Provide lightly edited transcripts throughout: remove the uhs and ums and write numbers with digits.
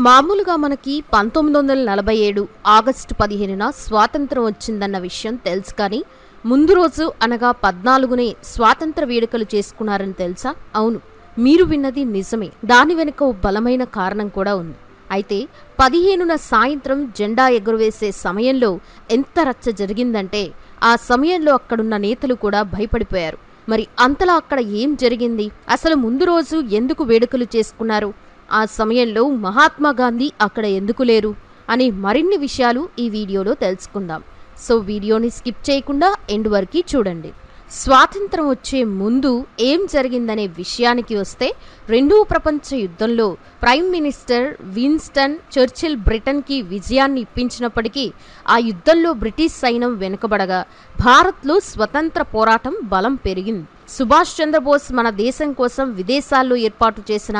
మామూలుగా మనకి 1947 ఆగస్టు 15న స్వాతంత్రం వచ్చిందన్న విషయం తెలుసు. కానీ ముందు రోజు అనగా 14నే స్వాతంత్ర వేడుకలు చేసుకున్నారని తెలుసా? అవును, మీరు విన్నది నిజమే. దాని వెనుక ఓ బలమైన కారణం కూడా ఉంది. అయితే 15న సాయంత్రం జెండా ఎగురవేసే సమయంలో ఎంత రచ్చ జరిగిందంటే ఆ సమయంలో అక్కడున్న నేతలు కూడా భయపడిపోయారు. మరి అంతలా అక్కడ ఏం జరిగింది? అసలు ముందు రోజు ఎందుకు వేడుకలు చేసుకున్నారు? ఆ సమయంలో మహాత్మా గాంధీ అక్కడ ఎందుకు లేరు అనే మరిన్ని విషయాలు ఈ వీడియోలో తెలుసుకుందాం. సో వీడియోని స్కిప్ చేయకుండా ఎండ్ వరకు చూడండి. స్వాతంత్రం వచ్చే ముందు ఏం జరిగిందనే విషయానికి వస్తే, రెండవ ప్రపంచ యుద్ధంలో ప్రైమ్ మినిస్టర్ విన్స్టన్ చర్చిల్ బ్రిటన్కి విజయాన్ని ఇప్పించినప్పటికీ ఆ యుద్ధంలో బ్రిటిష్ సైన్యం వెనుకబడగా భారత్లో స్వతంత్ర పోరాటం బలం పెరిగింది. సుభాష్ చంద్రబోస్ మన దేశం కోసం విదేశాల్లో ఏర్పాటు చేసిన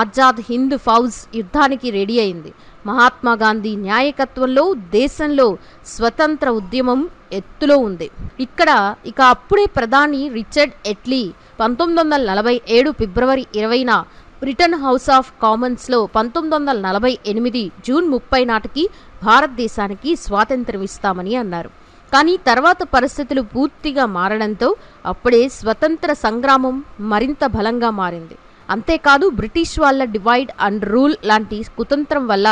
ఆజాద్ హింద్ ఫౌజ్ యుద్ధానికి రెడీ అయింది. మహాత్మా గాంధీ నాయకత్వంలో దేశంలో స్వతంత్ర ఉద్యమం ఎత్తులో ఉంది. ఇక అప్పుడే ప్రధాని రిచర్డ్ ఎట్లీ 1947 ఫిబ్రవరి 20న బ్రిటన్ హౌస్ ఆఫ్ కామన్స్లో 1948 జూన్ 30 నాటికి భారతదేశానికి స్వాతంత్ర్యం ఇస్తామని అన్నారు. కానీ తర్వాత పరిస్థితులు పూర్తిగా మారడంతో అప్పుడే స్వతంత్ర సంగ్రామం మరింత బలంగా మారింది. అంతేకాదు బ్రిటిష్ వాళ్ళ డివైడ్ అండ్ రూల్ లాంటి కుతంత్రం వల్ల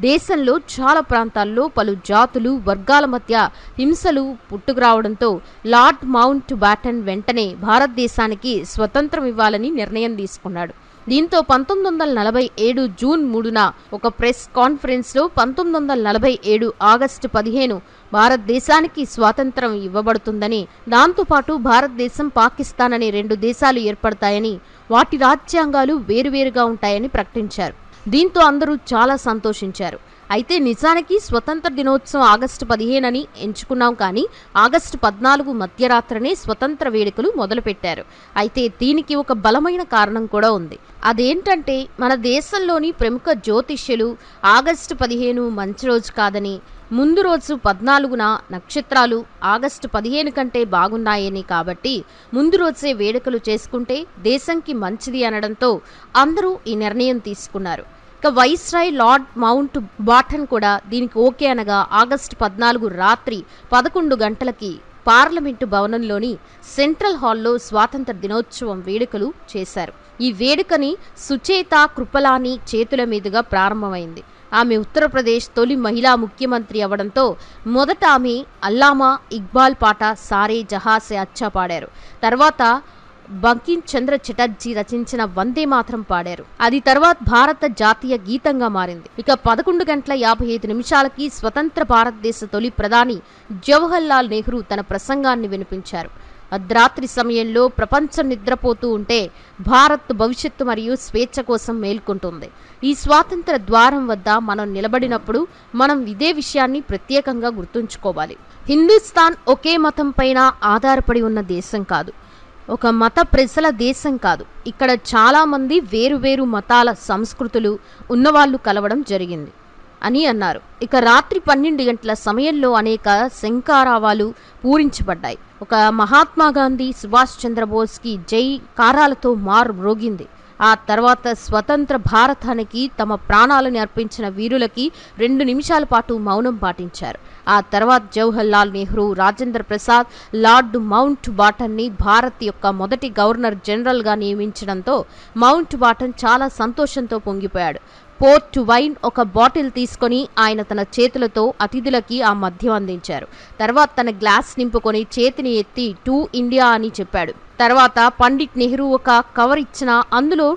దేశంలో చాలా ప్రాంతాల్లో పలు జాతులు వర్గాల మధ్య హింసలు పుట్టుకురావడంతో లార్డ్ మౌంట్ బాటన్ వెంటనే భారతదేశానికి స్వతంత్రం ఇవ్వాలని నిర్ణయం తీసుకున్నాడు. దీంతో 1947 జూన్ 3న ఒక ప్రెస్ కాన్ఫరెన్స్లో 1947 ఆగస్టు 15 భారతదేశానికి స్వాతంత్రం ఇవ్వబడుతుందని, దాంతోపాటు భారతదేశం పాకిస్తాన్ అనే 2 దేశాలు ఏర్పడతాయని, వాటి రాజ్యాంగాలు వేరువేరుగా ఉంటాయని ప్రకటించారు. దీంతో అందరూ చాలా సంతోషించారు. అయితే నిజానికి స్వతంత్ర దినోత్సవం ఆగస్టు 15 అని ఎంచుకున్నాం, కానీ ఆగస్టు 14 మధ్యరాత్రనే స్వతంత్ర వేడుకలు మొదలుపెట్టారు. అయితే దీనికి ఒక బలమైన కారణం కూడా ఉంది. అదేంటంటే మన దేశంలోని ప్రముఖ జ్యోతిష్యులు ఆగస్టు 15 మంచి రోజు కాదని, ముందు రోజు 14న నక్షత్రాలు ఆగస్టు 15 కంటే బాగున్నాయని, కాబట్టి ముందు రోజే వేడుకలు చేసుకుంటే దేశంకి మంచిది అనడంతో అందరూ ఈ నిర్ణయం తీసుకున్నారు. ఇక వైస్రాయ్ లార్డ్ మౌంట్ బాటన్ కూడా దీనికి ఓకే అనగా ఆగస్టు 14 రాత్రి 11 గంటలకి పార్లమెంటు భవనంలోని సెంట్రల్ హాల్లో స్వాతంత్ర దినోత్సవం వేడుకలు చేశారు. ఈ వేడుకని సుచేత కృపలాని చేతుల మీదుగా ప్రారంభమైంది. ఆమె ఉత్తరప్రదేశ్ తొలి మహిళా ముఖ్యమంత్రి అవడంతో మొదట ఆమె అల్లామా ఇక్బాల్ పాట సారే జహాసే అచ్చా పాడారు. తర్వాత బంకిం చంద్ర చటర్జీ రచించిన వందే మాతరం పాడారు. అది తర్వాత భారత జాతీయ గీతంగా మారింది. ఇక 11:55 స్వతంత్ర భారతదేశ తొలి ప్రధాని జవహర్ లాల్ నెహ్రూ తన ప్రసంగాన్ని వినిపించారు. అర్ధరాత్రి సమయంలో ప్రపంచం నిద్రపోతూ ఉంటే భారత్ భవిష్యత్తు మరియు స్వేచ్ఛ కోసం మేల్కొంటుంది. ఈ స్వాతంత్ర ద్వారం వద్ద మనం నిలబడినప్పుడు మనం ఇదే విషయాన్ని ప్రత్యేకంగా గుర్తుంచుకోవాలి. హిందుస్థాన్ ఒకే మతం పైన ఆధారపడి ఉన్న దేశం కాదు, ఒక మత ప్రజల దేశం కాదు. ఇక్కడ చాలా మంది వేరువేరు మతాల సంస్కృతులు ఉన్నవాళ్లు కలవడం జరిగింది అని అన్నారు. ఇక రాత్రి 12 గంటల సమయంలో అనేక శంఖారావాలు పూరించబడ్డాయి. ఒక మహాత్మా గాంధీ సుభాష్ చంద్రబోస్కి జై కారాలతో మారు మ్రోగింది. ఆ తర్వాత స్వతంత్ర భారతానికి తమ ప్రాణాలను అర్పించిన వీరులకి 2 నిమిషాల పాటు మౌనం పాటించారు. ఆ తర్వాత జవహర్ లాల్ నెహ్రూ రాజేంద్ర ప్రసాద్ లార్డ్ మౌంట్ బాటన్ని భారత్ యొక్క మొదటి గవర్నర్ జనరల్గా నియమించడంతో మౌంట్ బాటన్ చాలా సంతోషంతో పొంగిపోయాడు. పోర్ట్ వైన్ ఒక బాటిల్ తీసుకొని ఆయన తన చేతులతో అతిథులకి ఆ మద్యం అందించారు. తర్వాత తన గ్లాస్ నింపుకొని చేతిని ఎత్తి టు ఇండియా అని చెప్పాడు. తర్వాత పండిట్ నెహ్రూ ఒక కవర్ ఇచ్చిన, అందులో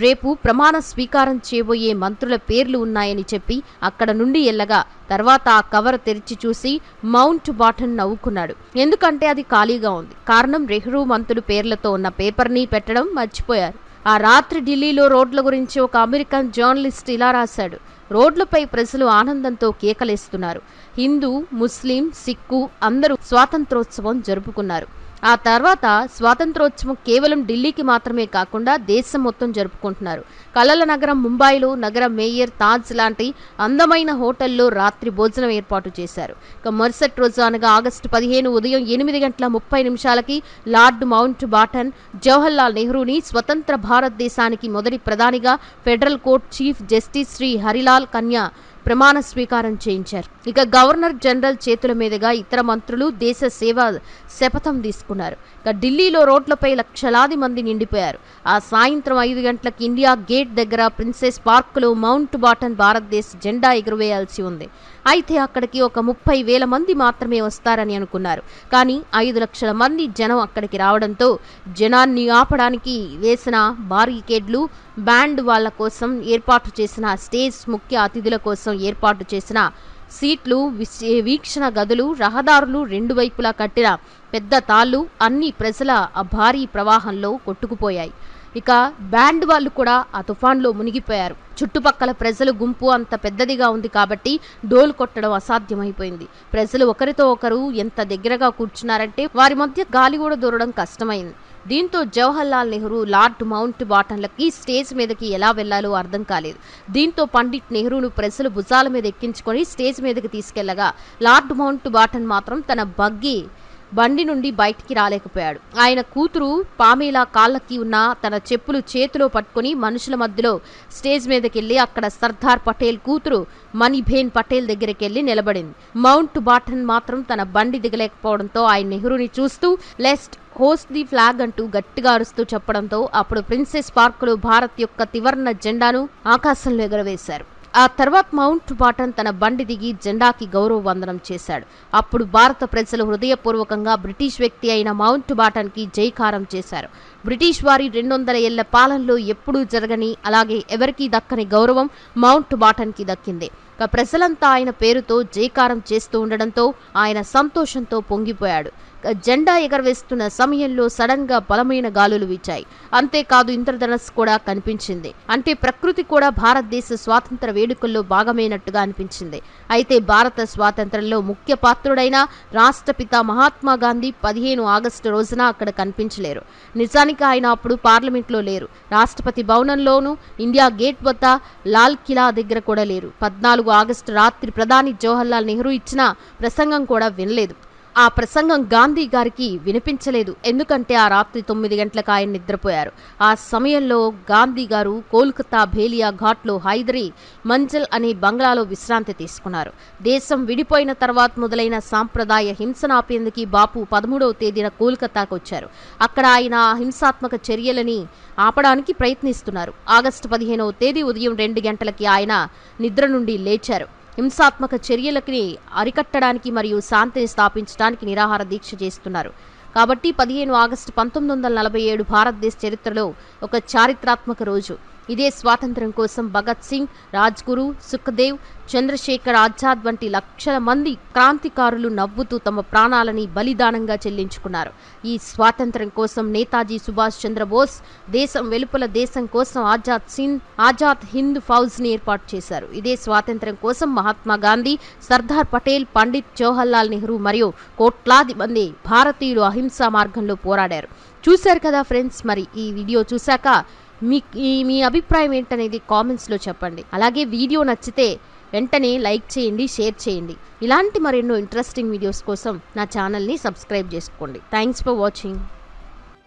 రేపు ప్రమాణ స్వీకారం చేయబోయే మంత్రుల పేర్లు ఉన్నాయని చెప్పి అక్కడ నుండి వెళ్ళగా తర్వాత ఆ కవర్ తెరిచి చూసి మౌంట్ బాటన్ నవ్వుకున్నాడు. ఎందుకంటే అది ఖాళీగా ఉంది. కారణం నెహ్రూ మంత్రుల పేర్లతో ఉన్న పేపర్ని పెట్టడం మర్చిపోయారు. ఆ రాత్రి ఢిల్లీలో రోడ్ల గురించి ఒక అమెరికన్ జర్నలిస్ట్ ఇలా రాశాడు: రోడ్లపై ప్రజలు ఆనందంతో కేకలేస్తున్నారు. హిందూ, ముస్లిం, సిక్కు అందరూ స్వాతంత్రోత్సవం జరుపుకున్నారు. ఆ తర్వాత స్వాతంత్రోత్సవం కేవలం ఢిల్లీకి మాత్రమే కాకుండా దేశం మొత్తం జరుపుకుంటున్నారు. కళల నగరం ముంబైలో నగర మేయర్ తాజ్ లాంటి అందమైన హోటల్లో రాత్రి భోజనం ఏర్పాటు చేశారు. ఇక మరుసటి రోజు అనగా ఆగస్టు 15 ఉదయం 8:30 లార్డ్ మౌంట్ బాటన్ జవహర్లాల్ నెహ్రూని స్వతంత్ర భారతదేశానికి మొదటి ప్రధానిగా federal court chief justice Shri Harilal Kania ప్రమాణ స్వీకారం చేయించారు. ఇక గవర్నర్ జనరల్ చేతుల మీదుగా ఇతర మంత్రులు దేశ సేవ శపథం తీసుకున్నారు. ఇక ఢిల్లీలో రోడ్లపై లక్షలాది మంది నిండిపోయారు. ఆ సాయంత్రం 5 గంటలకు ఇండియా గేట్ దగ్గర ప్రిన్సెస్ పార్కులో మౌంట్ బాటన్ భారతదేశ జెండా ఎగురవేయాల్సి ఉంది. అయితే అక్కడికి ఒక 30,000 మంది మాత్రమే వస్తారని అనుకున్నారు. కానీ 5 లక్షల మంది జనం అక్కడికి రావడంతో జనాన్ని ఆపడానికి వేసిన బారికేడ్లు, బ్యాండ్ వాళ్ల కోసం ఏర్పాటు చేసిన స్టేజ్, ముఖ్య అతిథుల కోసం ఏర్పాటు చేసిన సీట్లు, వీక్షణ గదులు, రహదారులు, 2 వైపులా కట్టిన పెద్ద తాళ్లు అన్ని ప్రజల భారీ ప్రవాహంలో కొట్టుకుపోయాయి. ఇక బ్యాండ్ వాళ్ళు కూడా ఆ తుఫాన్లో మునిగిపోయారు. చుట్టుపక్కల ప్రజల గుంపు అంత పెద్దదిగా ఉంది కాబట్టి డోలు కొట్టడం అసాధ్యమైపోయింది. ప్రజలు ఒకరితో ఒకరు ఎంత దగ్గరగా కూర్చున్నారంటే వారి మధ్య గాలి కూడా దూరడం కష్టమైంది. దీంతో జవహర్లాల్ నెహ్రూ, లార్డ్ మౌంట్ బాటన్లకి స్టేజ్ మీదకి ఎలా వెళ్లాలో అర్థం కాలేదు. దీంతో పండిట్ నెహ్రూను ప్రజలు భుజాల మీద ఎక్కించుకొని స్టేజ్ మీదకి తీసుకెళ్లగా లార్డ్ మౌంట్ బాటన్ మాత్రం తన బండి నుండి బయటికి రాలేకపోయాడు. ఆయన కూతురు పామేలా కాళ్ళకి ఉన్న తన చెప్పులు చేతిలో పట్టుకుని మనుషుల మధ్యలో స్టేజ్ మీదకెళ్లి అక్కడ సర్దార్ పటేల్ కూతురు మణిబేన్ పటేల్ దగ్గరికెళ్లి నిలబడింది. మౌంట్ బాటన్ మాత్రం తన బండి దిగలేకపోవడంతో ఆయన నెహ్రూని చూస్తూ లెస్ట్ హోస్ట్ ది ఫ్లాగ్ అంటూ గట్టిగా అరుస్తూ చెప్పడంతో అప్పుడు ప్రిన్సెస్ పార్కులో భారత్ యొక్క త్రివర్ణ జెండాను ఆకాశంలో ఎగరవేశారు. ఆ తర్వాత మౌంట్ బాటన్ తన బండి దిగి జెండాకి గౌరవ వందనం చేశాడు. అప్పుడు భారత ప్రజలు హృదయపూర్వకంగా బ్రిటిష్ వ్యక్తి అయిన మౌంట్ బాటన్కి జైకారం చేశారు. బ్రిటిష్ వారి 200 ఏళ్ల పాలనలో ఎప్పుడూ జరగని, అలాగే ఎవరికీ దక్కని గౌరవం మౌంట్ బాటన్కి దక్కింది. ప్రజలంతా ఆయన పేరుతో జైకారం చేస్తూ ఉండడంతో ఆయన సంతోషంతో పొంగిపోయాడు. జెండా ఎగరవేస్తున్న సమయంలో సడన్ గా బలమైన గాలులు వీచాయి. అంతేకాదు ఇంద్రధనస్సు కూడా కనిపించింది. అంటే ప్రకృతి కూడా భారతదేశ స్వాతంత్ర వేడుకల్లో భాగమైనట్టుగా అనిపించింది. అయితే భారత స్వాతంత్రంలో ముఖ్య పాత్రుడైన రాష్ట్రపిత మహాత్మా గాంధీ 15 ఆగస్టు రోజున అక్కడ కనిపించలేరు. నిజానికి ఆయన అప్పుడు పార్లమెంట్లో లేరు. రాష్ట్రపతి భవనంలోనూ, ఇండియా గేట్ వద్ద, లాల్ కిలా దగ్గర కూడా లేరు. 14 ఆగస్టు రాత్రి ప్రధాని జవహర్లాల్ నెహ్రూ ఇచ్చిన ప్రసంగం కూడా వినలేదు. ఆ ప్రసంగం గాంధీ గారికి వినిపించలేదు. ఎందుకంటే ఆ రాత్రి 9 గంటలకు ఆయన నిద్రపోయారు. ఆ సమయంలో గాంధీ గారు కోల్కతా భేలియా ఘాట్లో హైదరీ మంజల్ అనే బంగ్లాలో విశ్రాంతి తీసుకున్నారు. దేశం విడిపోయిన తర్వాత మొదలైన సాంప్రదాయ హింసను ఆపేందుకు బాపు 13వ తేదీన కోల్కతాకు వచ్చారు. అక్కడ ఆయన హింసాత్మక చర్యలని ఆపడానికి ప్రయత్నిస్తున్నారు. ఆగస్టు 15వ తేదీ ఉదయం 2 గంటలకి ఆయన నిద్ర నుండి లేచారు. హింసాత్మక చర్యలకి అరికట్టడానికి మరియు శాంతిని స్థాపించడానికి నిరాహార దీక్ష చేస్తున్నారు. కాబట్టి 15 ఆగస్టు 1947 భారతదేశ చరిత్రలో ఒక చారిత్రాత్మక రోజు. ఇదే స్వాతంత్ర్యం కోసం భగత్ సింగ్, రాజ్గురు, సుఖదేవ్, చంద్రశేఖర్ ఆజాద్ వంటి లక్షల మంది క్రాంతికారులు నవ్వుతూ తమ ప్రాణాలని బలిదానంగా చెల్లించుకున్నారు. ఈ స్వాతంత్ర్యం కోసం నేతాజీ సుభాష్ చంద్రబోస్ దేశం వెలుపల దేశం కోసం ఆజాద్ హింద్ ఫౌజ్ని ఏర్పాటు చేశారు. ఇదే స్వాతంత్ర్యం కోసం మహాత్మా గాంధీ, సర్దార్ పటేల్, పండిట్ జవహర్లాల్ నెహ్రూ మరియు కోట్లాది మంది భారతీయులు అహింసా మార్గంలో పోరాడారు. చూశారు కదా ఫ్రెండ్స్, మరి ఈ వీడియో చూశాక మీ అభిప్రాయం ఏంటనేది కామెంట్స్లో చెప్పండి. అలాగే వీడియో నచ్చితే వెంటనే లైక్ చేయండి, షేర్ చేయండి. ఇలాంటి మరెన్నో ఇంట్రెస్టింగ్ వీడియోస్ కోసం నా ఛానల్ని సబ్స్క్రైబ్ చేసుకోండి. Thanks for watching.